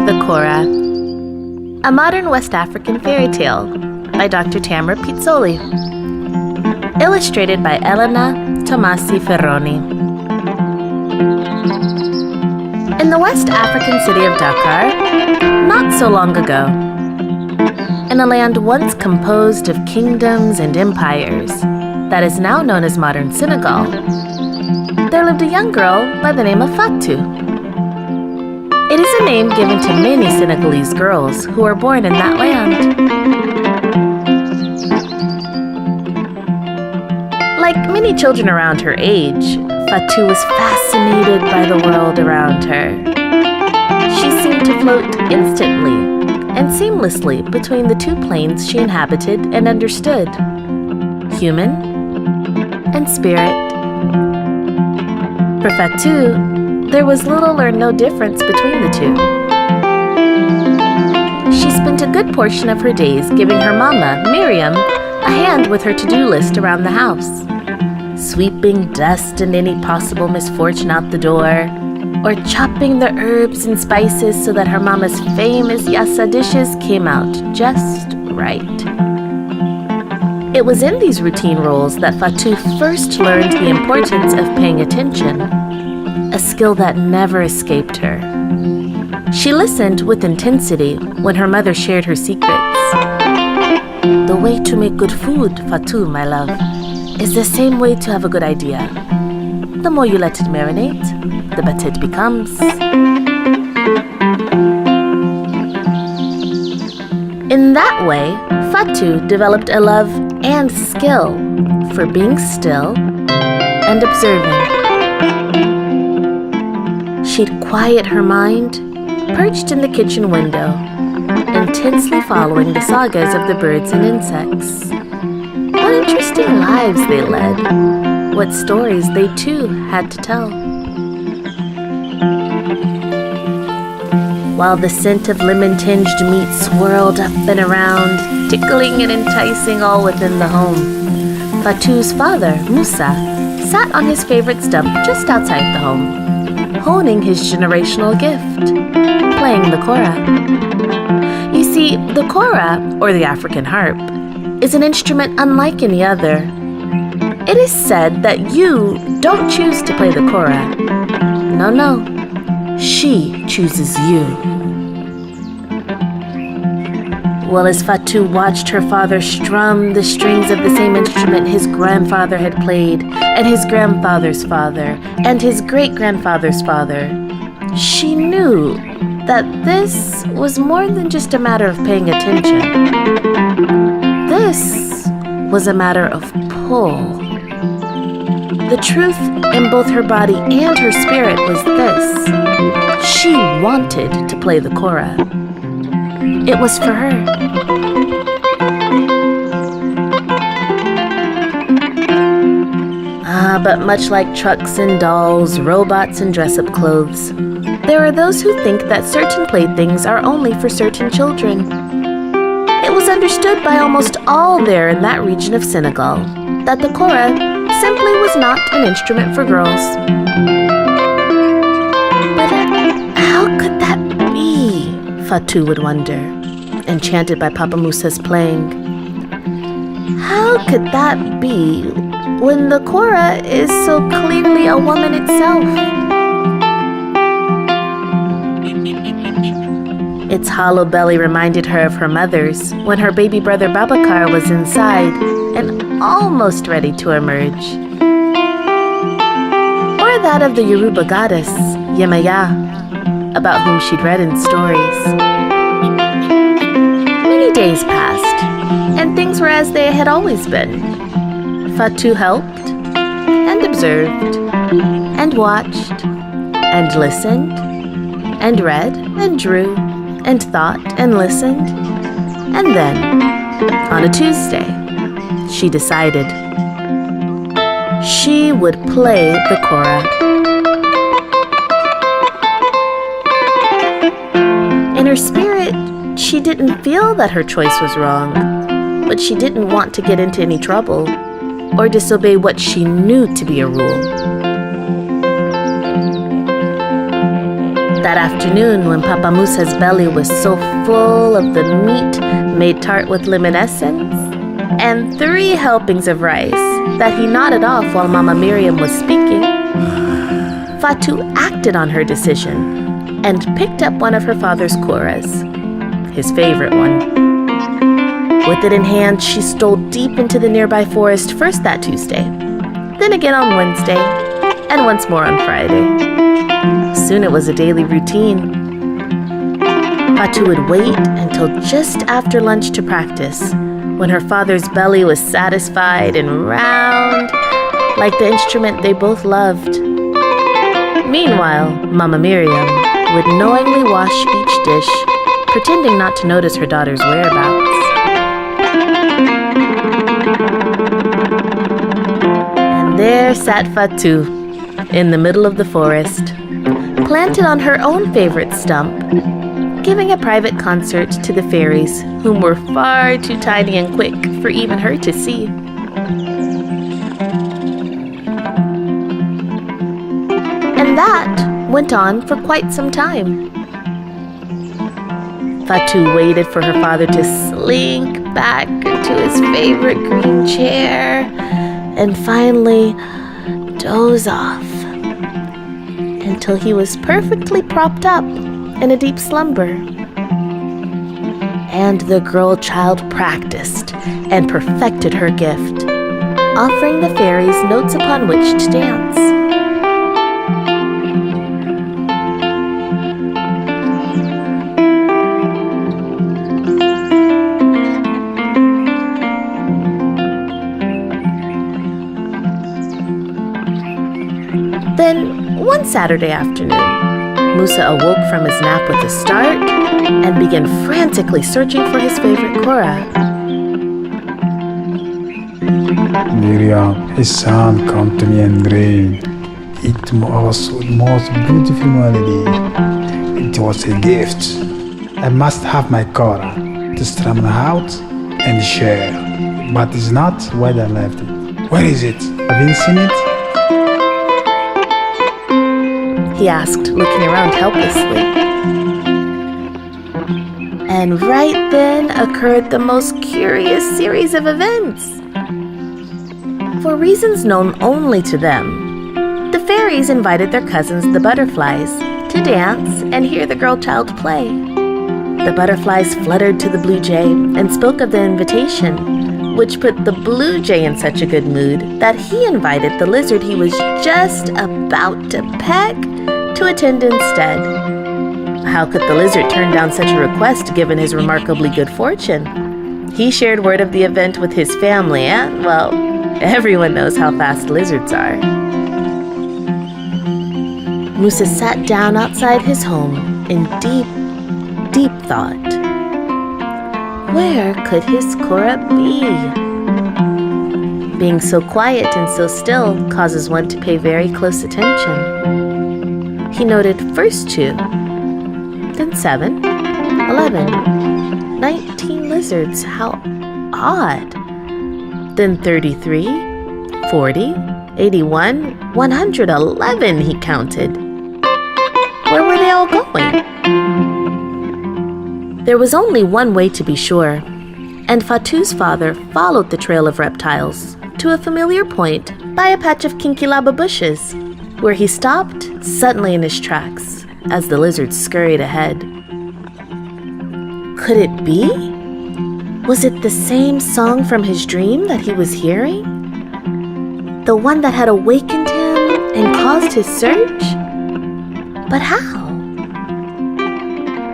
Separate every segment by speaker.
Speaker 1: The Kora, a modern West African fairy tale by Dr. Tamara Pizzoli. Illustrated by Elena Tomasi Ferroni. In the West African city of Dakar, not so long ago, in a land once composed of kingdoms and empires that is now known as modern Senegal, there lived a young girl by the name of Fatou. It is a name given to many Senegalese girls who are born in that land. Like many children around her age, Fatou was fascinated by the world around her. She seemed to float instantly and seamlessly between the two planes she inhabited and understood: human and spirit. For Fatou, there was little or no difference between the two. She spent a good portion of her days giving her mama, Miriam, a hand with her to-do list around the house, sweeping dust and any possible misfortune out the door, or chopping the herbs and spices so that her mama's famous yassa dishes came out just right. It was in these routine roles that Fatou first learned the importance of paying attention, a skill that never escaped her. She listened with intensity when her mother shared her secrets. The way to make good food, Fatou, my love, is the same way to have a good idea. The more you let it marinate, the better it becomes. In that way, Fatou developed a love and skill for being still and observing. She'd quiet her mind, perched in the kitchen window, intensely following the sagas of the birds and insects. What interesting lives they led, what stories they too had to tell. While the scent of lemon-tinged meat swirled up and around, tickling and enticing all within the home, Fatou's father, Musa, sat on his favorite stump just outside the home, honing his generational gift, playing the kora. You see, the kora, or the African harp, is an instrument unlike any other. It is said that you don't choose to play the kora. No. She chooses you. Well, as Fatou watched her father strum the strings of the same instrument his grandfather had played, and his grandfather's father, and his great-grandfather's father, she knew that this was more than just a matter of paying attention. This was a matter of pull. The truth in both her body and her spirit was this: she wanted to play the kora. It was for her. But much like trucks and dolls, robots and dress-up clothes, there are those who think that certain playthings are only for certain children. It was understood by almost all there in that region of Senegal that the kora simply was not an instrument for girls. But how could that be? Fatou would wonder, enchanted by Papa Musa's playing. How could that be when the kora is so clearly a woman itself? Its hollow belly reminded her of her mother's when her baby brother Babacar was inside and almost ready to emerge. Or that of the Yoruba goddess, Yemaya, about whom she'd read in stories. Many days passed, and things were as they had always been. Fatou helped, and observed, and watched, and listened, and read, and drew, and thought, and listened. And then, on a Tuesday, she decided she would play the kora. In her spirit, she didn't feel that her choice was wrong, but she didn't want to get into any trouble or disobey what she knew to be a rule. That afternoon, when Papa Musa's belly was so full of the meat made tart with lemon essence and 3 helpings of rice that he nodded off while Mama Miriam was speaking, Fatou acted on her decision and picked up one of her father's koras, his favorite one. With it in hand, she stole deep into the nearby forest first that Tuesday, then again on Wednesday, and once more on Friday. Soon it was a daily routine. Fatou would wait until just after lunch to practice, when her father's belly was satisfied and round, like the instrument they both loved. Meanwhile, Mama Miriam would knowingly wash each dish, pretending not to notice her daughter's whereabouts. And there sat Fatou, in the middle of the forest, planted on her own favorite stump, giving a private concert to the fairies, whom were far too tiny and quick for even her to see. And that went on for quite some time. Fatou waited for her father to slink back into his favorite green chair and finally doze off until he was perfectly propped up in a deep slumber. And the girl child practiced and perfected her gift, offering the fairies notes upon which to dance. Then, one Saturday afternoon, Musa awoke from his nap with a start and began frantically searching for his favorite Kora.
Speaker 2: Miriam, his son, come to me and dream. It was the most beautiful melody. It was a gift. I must have my Kora to strum out and share. But it's not where I left it. Where is it? Have you seen it?
Speaker 1: He asked, looking around helplessly. And right then occurred the most curious series of events. For reasons known only to them, the fairies invited their cousins, the butterflies, to dance and hear the girl child play. The butterflies fluttered to the blue jay and spoke of the invitation, which put the blue jay in such a good mood that he invited the lizard he was just about to peck to attend instead. How could the lizard turn down such a request given his remarkably good fortune? He shared word of the event with his family and, well, everyone knows how fast lizards are. Musa sat down outside his home in deep, deep thought. Where could his Kora be? Being so quiet and so still causes one to pay very close attention. He noted first 2, then 7, 11, 19 lizards. How odd. Then 33, 40, 81, 111 he counted. Where were they all going? There was only one way to be sure, and Fatou's father followed the trail of reptiles to a familiar point by a patch of kinkilaba bushes, where he stopped suddenly in his tracks as the lizards scurried ahead. Could it be? Was it the same song from his dream that he was hearing? The one that had awakened him and caused his search? But how?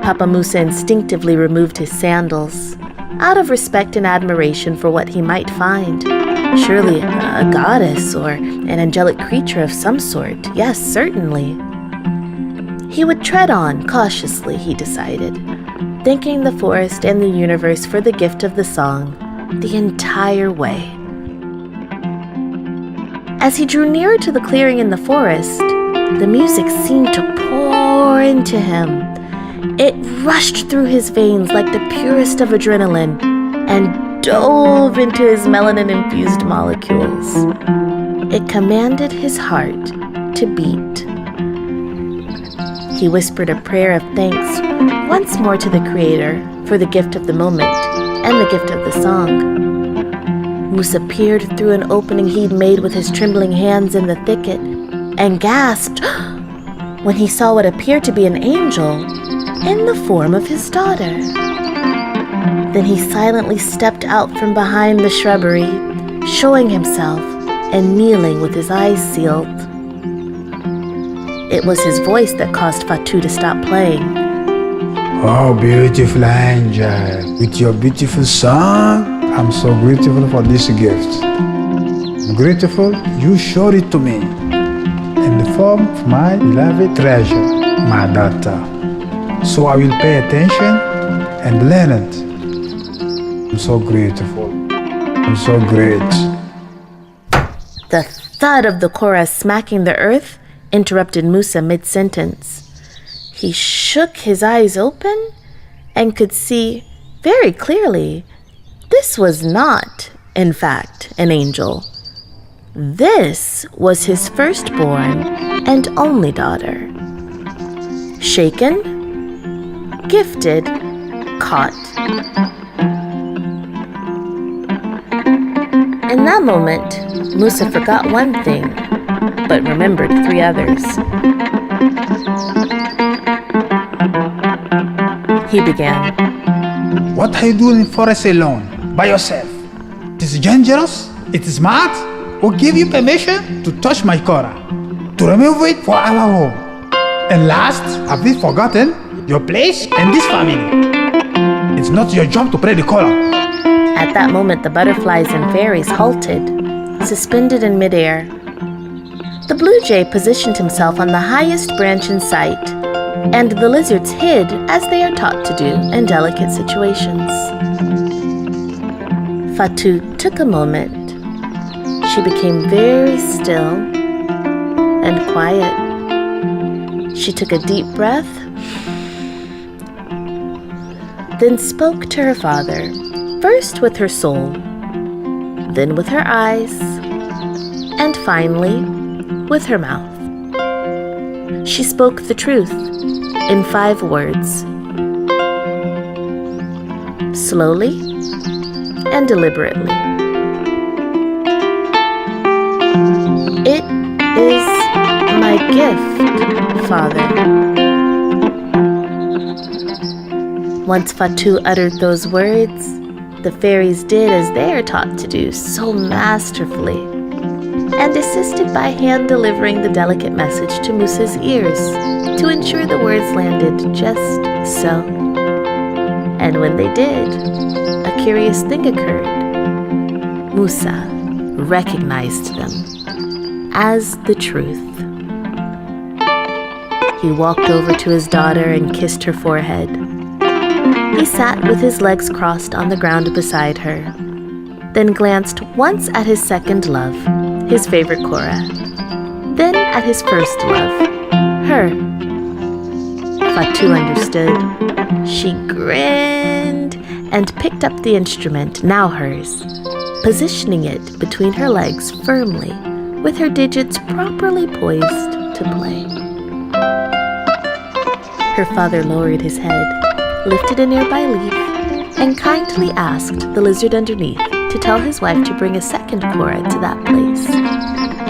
Speaker 1: Papa Musa instinctively removed his sandals, out of respect and admiration for what he might find. Surely a goddess or an angelic creature of some sort. Yes, certainly. He would tread on cautiously, he decided, thanking the forest and the universe for the gift of the song the entire way. As he drew nearer to the clearing in the forest, the music seemed to pour into him. It rushed through his veins like the purest of adrenaline and dove into his melanin-infused molecules. It commanded his heart to beat. He whispered a prayer of thanks once more to the Creator for the gift of the moment and the gift of the song. Musa peered through an opening he'd made with his trembling hands in the thicket and gasped when he saw what appeared to be an angel in the form of his daughter. Then he silently stepped out from behind the shrubbery, showing himself and kneeling with his eyes sealed. It was his voice that caused Fatou to stop playing.
Speaker 2: Oh, beautiful angel, with your beautiful song, I'm so grateful for this gift. I'm grateful you showed it to me in the form of my beloved treasure, my daughter. So I will pay attention and learn it. I'm so grateful. I'm so great.
Speaker 1: The thud of the Kora smacking the earth interrupted Musa mid-sentence. He shook his eyes open and could see very clearly this was not, in fact, an angel. This was his firstborn and only daughter. Shaken, gifted, caught. In that moment, Musa forgot one thing, but remembered three others. He began.
Speaker 2: What are you doing in forest alone, by yourself? It is dangerous? It is mad? Who gave you permission to touch my Kora? To remove it for our home? And last, have you forgotten your place and this family? It's not your job to pray the Kora.
Speaker 1: At that moment, the butterflies and fairies halted, suspended in midair. The blue jay positioned himself on the highest branch in sight, and the lizards hid as they are taught to do in delicate situations. Fatou took a moment. She became very still and quiet. She took a deep breath, then spoke to her father, first with her soul, then with her eyes, and finally with her mouth. She spoke the truth in 5 words, slowly and deliberately. It is my gift, Father. Once Fatou uttered those words, the fairies did as they are taught to do so masterfully, and assisted by hand-delivering the delicate message to Musa's ears to ensure the words landed just so. And when they did, a curious thing occurred. Musa recognized them as the truth. He walked over to his daughter and kissed her forehead. He sat with his legs crossed on the ground beside her, then glanced once at his second love, his favorite Kora, then at his first love, her. Fatou understood. She grinned and picked up the instrument, now hers, positioning it between her legs firmly, with her digits properly poised to play. Her father lowered his head, lifted a nearby leaf, and kindly asked the lizard underneath to tell his wife to bring a second Kora to that place.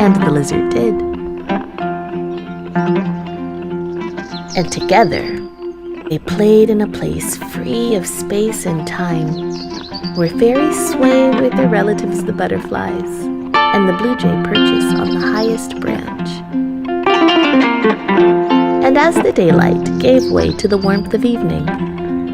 Speaker 1: And the lizard did. And together, they played in a place free of space and time, where fairies sway with their relatives the butterflies, and the blue jay perches on the highest branch. And as the daylight gave way to the warmth of evening,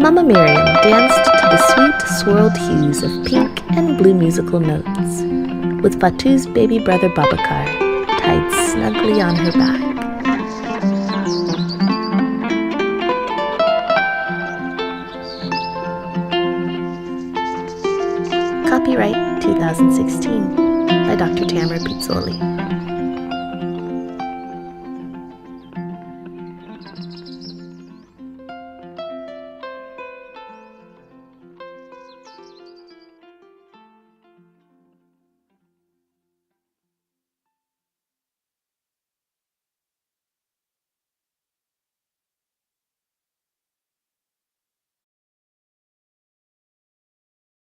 Speaker 1: Mama Miriam danced to the sweet swirled hues of pink and blue musical notes, with Fatou's baby brother Babacar tied snugly on her back. Copyright 2016 by Dr. Tamara Pizzoli.